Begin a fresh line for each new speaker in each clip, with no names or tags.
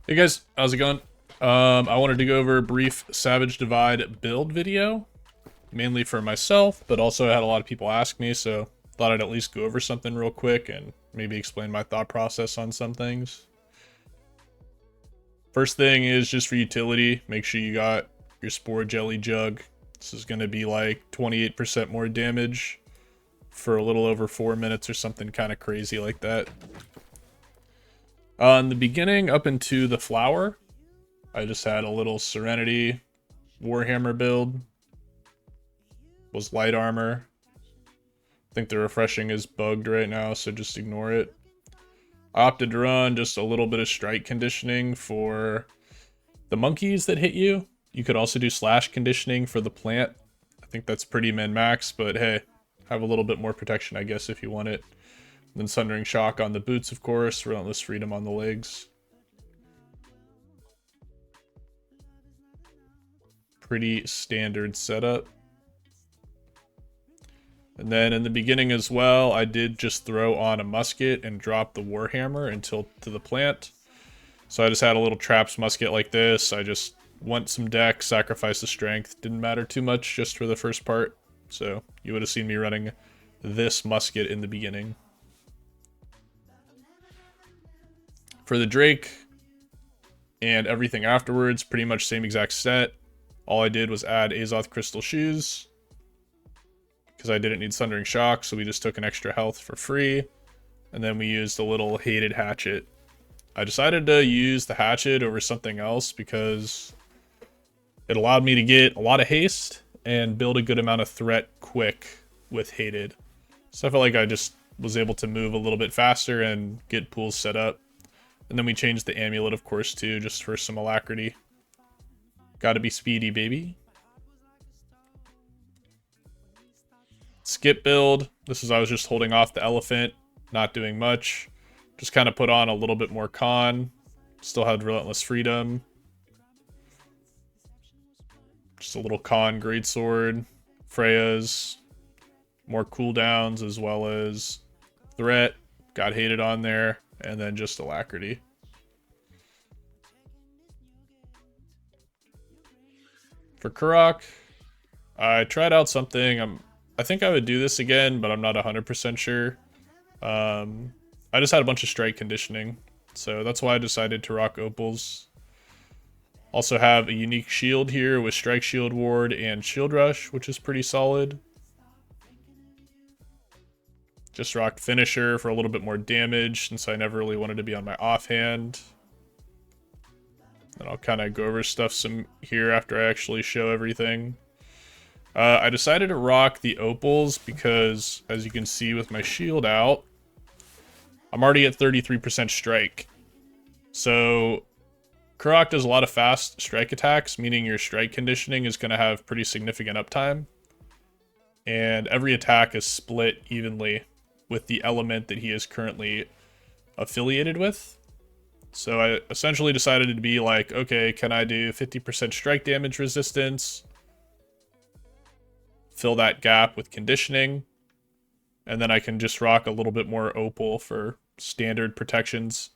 Hey guys, how's it going? I wanted to go over a brief Savage Divide build video, mainly for myself, but also I had a lot of people ask me, so thought I'd at least go over something real quick and maybe explain my thought process on some things. First thing is just for utility, make sure you got your Spore Jelly Jug. This is going to be like 28% more damage for a little over 4 minutes or something kind of crazy like that. In the beginning, up into the flower, I just had a little Serenity Warhammer build. Was light armor. I think the refreshing is bugged right now, so just ignore it. I opted to run just a little bit of strike conditioning for the monkeys that hit you. You could also do slash conditioning for the plant. I think that's pretty min-max, but hey, have a little bit more protection, I guess, if you want it. Then Sundering Shock on the boots, of course. Relentless Freedom on the legs. Pretty standard setup. And then in the beginning as well, I did just throw on a musket and drop the Warhammer and tilt to the plant. So I just had a little traps musket like this. I just went some deck, sacrificed the strength. Didn't matter too much just for the first part. So you would have seen me running this musket in the beginning. For the Drake and everything afterwards, pretty much same exact set. All I did was add Azoth Crystal Shoes because I didn't need Sundering Shock, so we just took an extra health for free. And then we used a little Hated Hatchet. I decided to use the Hatchet over something else because it allowed me to get a lot of haste and build a good amount of threat quick with Hated. So I felt like I just was able to move a little bit faster and get pools set up. And then we changed the amulet, of course, too, just for some alacrity. Gotta be speedy, baby. Skip build. This is I was just holding off the elephant, not doing much. Just kind of put on a little bit more con. Still had Relentless Freedom. Just a little con greatsword. Freya's. More cooldowns as well as threat. Got Hated on there. And then just alacrity. For Kurok, I tried out something. I think I would do this again, but I'm not 100% sure. I just had a bunch of strike conditioning, so that's why I decided to rock opals. Also have a unique shield here with strike shield ward and shield rush, which is pretty solid. Just rocked finisher for a little bit more damage since I never really wanted to be on my offhand. And I'll kind of go over stuff some here after I actually show everything. I decided to rock the opals because, as you can see with my shield out, I'm already at 33% strike. So Kurok does a lot of fast strike attacks, meaning your strike conditioning is going to have pretty significant uptime. And every attack is split evenly with the element that he is currently affiliated with. So I essentially decided to be like, okay, can I do 50% strike damage resistance? Fill that gap with conditioning. And then I can just rock a little bit more opal for standard protections.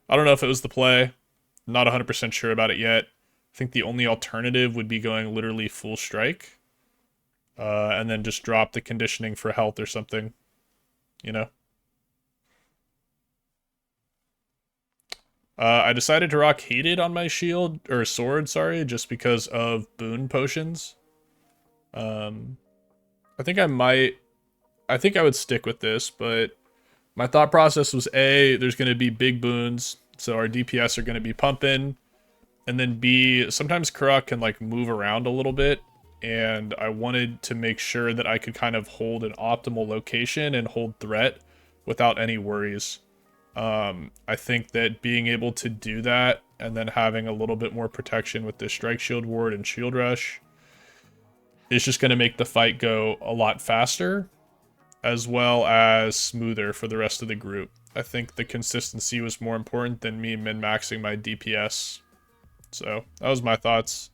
I don't know if it was the play. Not 100% sure about it yet. I think the only alternative would be going literally full strike. And then just drop the conditioning for health or something. You know? I decided to rock Hated on my shield, or sword, sorry, just because of boon potions. I think I would stick with this, but my thought process was A, there's going to be big boons, so our DPS are going to be pumping, and then B, sometimes Kurok can like move around a little bit, and I wanted to make sure that I could kind of hold an optimal location and hold threat without any worries. I think that being able to do that and then having a little bit more protection with the strike shield ward and shield rush is just going to make the fight go a lot faster as well as smoother for the rest of the group. I think the consistency was more important than me min-maxing my DPS. So that was my thoughts.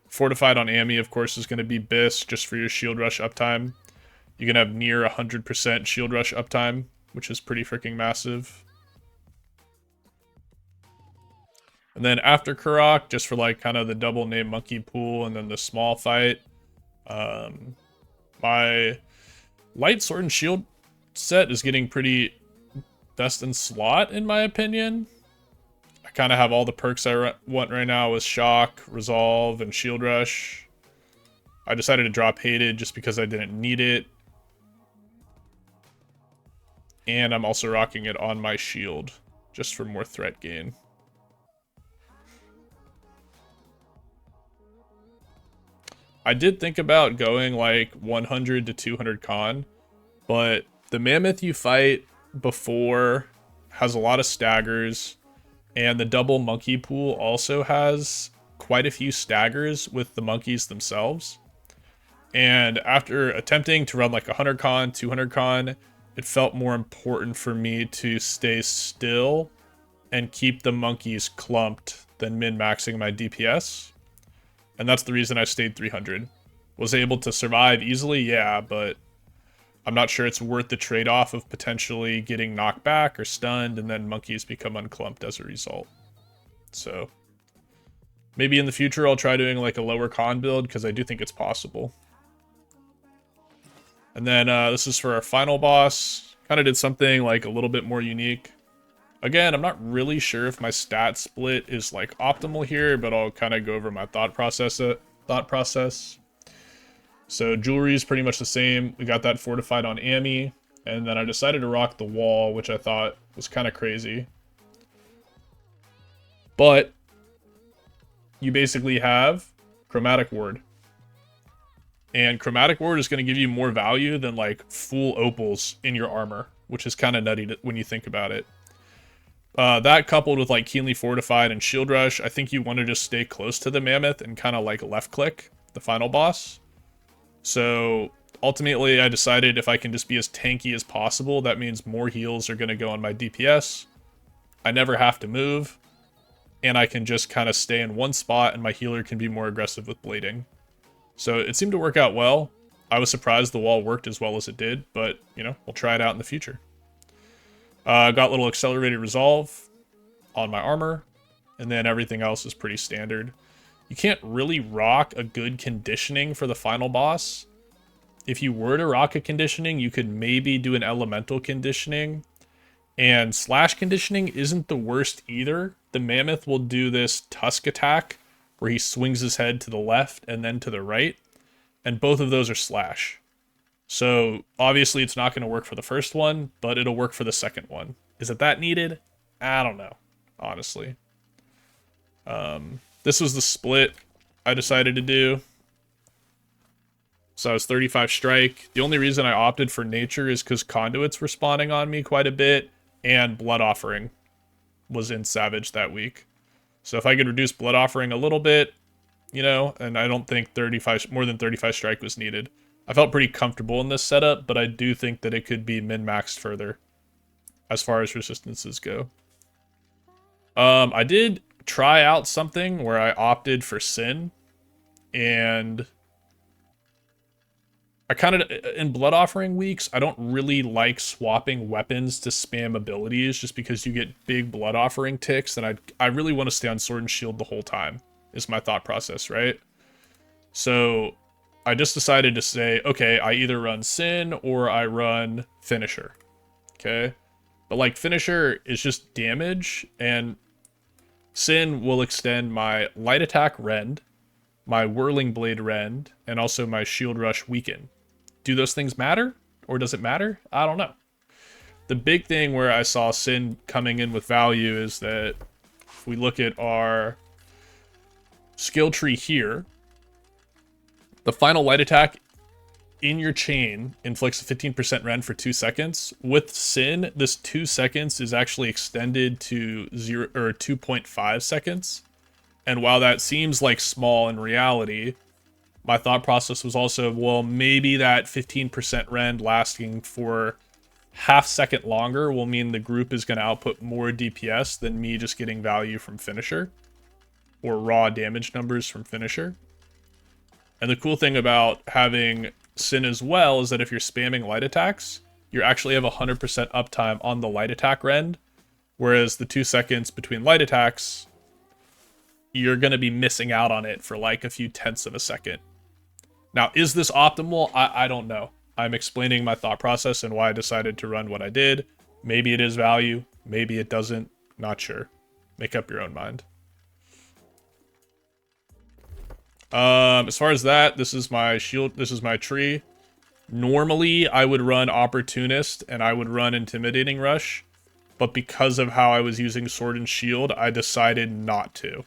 Fortified on Ami, of course, is going to be BIS just for your shield rush uptime. You can have near 100% shield rush uptime, which is pretty freaking massive. And then after Kurok, just for like kind of the double name monkey pool and then the small fight, my light sword and shield set is getting pretty best in slot in my opinion. I kind of have all the perks I want right now with shock, resolve, and shield rush. I decided to drop hated just because I didn't need it. And I'm also rocking it on my shield just for more threat gain. I did think about going like 100 to 200 con, but the mammoth you fight before has a lot of staggers, and the double monkey pool also has quite a few staggers with the monkeys themselves. And after attempting to run like 100 con, 200 con, it felt more important for me to stay still and keep the monkeys clumped than min-maxing my DPS. And that's the reason I stayed 300. Was able to survive easily, yeah, but I'm not sure it's worth the trade-off of potentially getting knocked back or stunned and then monkeys become unclumped as a result. So maybe in the future I'll try doing like a lower con build because I do think it's possible. And then this is for our final boss. Kind of did something like a little bit more unique. Again, I'm not really sure if my stat split is like optimal here, but I'll kind of go over my thought process. So jewelry is pretty much the same. We got that fortified on Ami, and then I decided to rock the wall, which I thought was kind of crazy. But you basically have Chromatic Ward. And Chromatic Ward is going to give you more value than like full opals in your armor, which is kind of nutty when you think about it. That coupled with like keenly fortified and shield rush, I think you want to just stay close to the mammoth and kind of like left click the final boss. So ultimately I decided if I can just be as tanky as possible, that means more heals are going to go on my DPS. I never have to move, and I can just kind of stay in one spot and my healer can be more aggressive with blading. So it seemed to work out well. I was surprised the wall worked as well as it did, but you know, we'll try it out in the future. Got little accelerated resolve on my armor, and then everything else is pretty standard. You can't really rock a good conditioning for the final boss. If you were to rock a conditioning, you could maybe do an elemental conditioning, and slash conditioning isn't the worst either. The mammoth will do this tusk attack where he swings his head to the left and then to the right, and both of those are slash. So obviously it's not going to work for the first one, but it'll work for the second one. Is it that needed? I don't know, honestly. This was the split I decided to do. So I was 35 strike. The only reason I opted for nature is because conduits were spawning on me quite a bit, and blood offering was in savage that week. So if I could reduce blood offering a little bit, you know, and I don't think more than 35 strike was needed. I felt pretty comfortable in this setup, but I do think that it could be min-maxed further as far as resistances go. I did try out something where I opted for Sin, and I kind of, in blood offering weeks, I don't really like swapping weapons to spam abilities just because you get big blood offering ticks, and I really want to stay on sword and shield the whole time, is my thought process, right? So I just decided to say, okay, I either run Sin or I run Finisher, okay? But like Finisher is just damage, and Sin will extend my light attack rend, my whirling blade rend, and also my shield rush weaken. Do those things matter? Or does it matter? I don't know. The big thing where I saw Sin coming in with value is that if we look at our skill tree here, the final light attack in your chain inflicts a 15% rend for 2 seconds. With Sin, this 2 seconds is actually extended to 2.5 seconds. And while that seems like small in reality, my thought process was also, well, maybe that 15% rend lasting for half second longer will mean the group is going to output more DPS than me just getting value from Finisher, or raw damage numbers from Finisher. And the cool thing about having Sin as well is that if you're spamming light attacks, you actually have 100% uptime on the light attack rend, whereas the 2 seconds between light attacks you're going to be missing out on it for like a few tenths of a second. Now, is this optimal? I don't know. I'm explaining my thought process and why I decided to run what I did. Maybe it is value. Maybe it doesn't. Not sure. Make up your own mind. As far as that, this is my shield. This is my tree. Normally, I would run Opportunist and I would run Intimidating Rush. But because of how I was using Sword and Shield, I decided not to,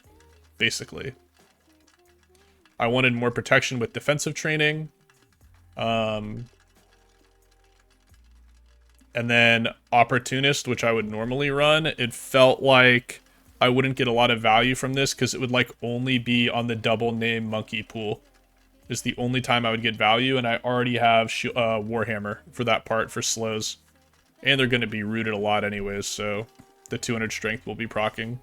basically. I wanted more protection with defensive training. And then Opportunist, which I would normally run, it felt like I wouldn't get a lot of value from this because it would like only be on the double name monkey pool. Is the only time I would get value, and I already have Warhammer for that part for slows. And they're going to be rooted a lot anyways, so the 200 strength will be proccing.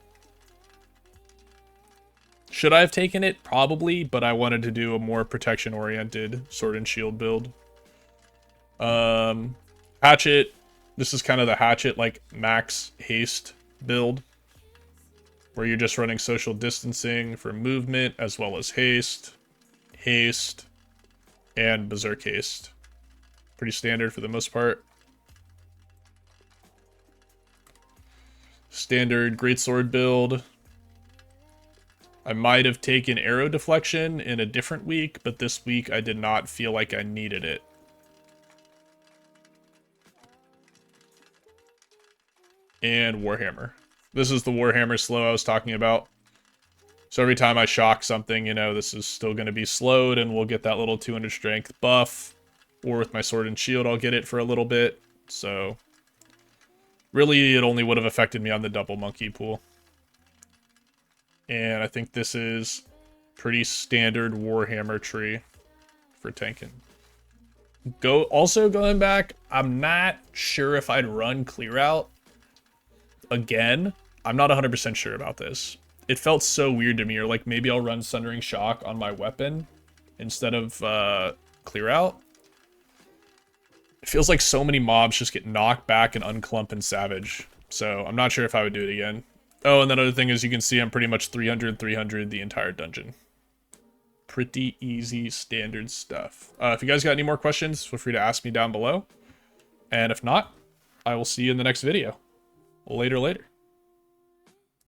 Should I have taken it? Probably, but I wanted to do a more protection-oriented sword and shield build. Hatchet. This is kind of the hatchet, like, max haste build. Where you're just running social distancing for movement, as well as haste, and berserk haste. Pretty standard for the most part. Standard greatsword build. I might have taken arrow deflection in a different week, but this week I did not feel like I needed it. And Warhammer. This is the Warhammer slow I was talking about. So every time I shock something, you know, this is still going to be slowed, and we'll get that little 200 strength buff. Or with my sword and shield, I'll get it for a little bit. So really, it only would have affected me on the double monkey pool. And I think this is pretty standard Warhammer tree for tanking. Also going back, I'm not sure if I'd run clear out again. I'm not 100% sure about this. It felt so weird to me, or like maybe I'll run Sundering Shock on my weapon instead of clear out. It feels like so many mobs just get knocked back and unclump and savage. So I'm not sure if I would do it again. Oh, and then other thing is you can see I'm pretty much 300 the entire dungeon. Pretty easy standard stuff. If you guys got any more questions, feel free to ask me down below. And if not, I will see you in the next video. Later.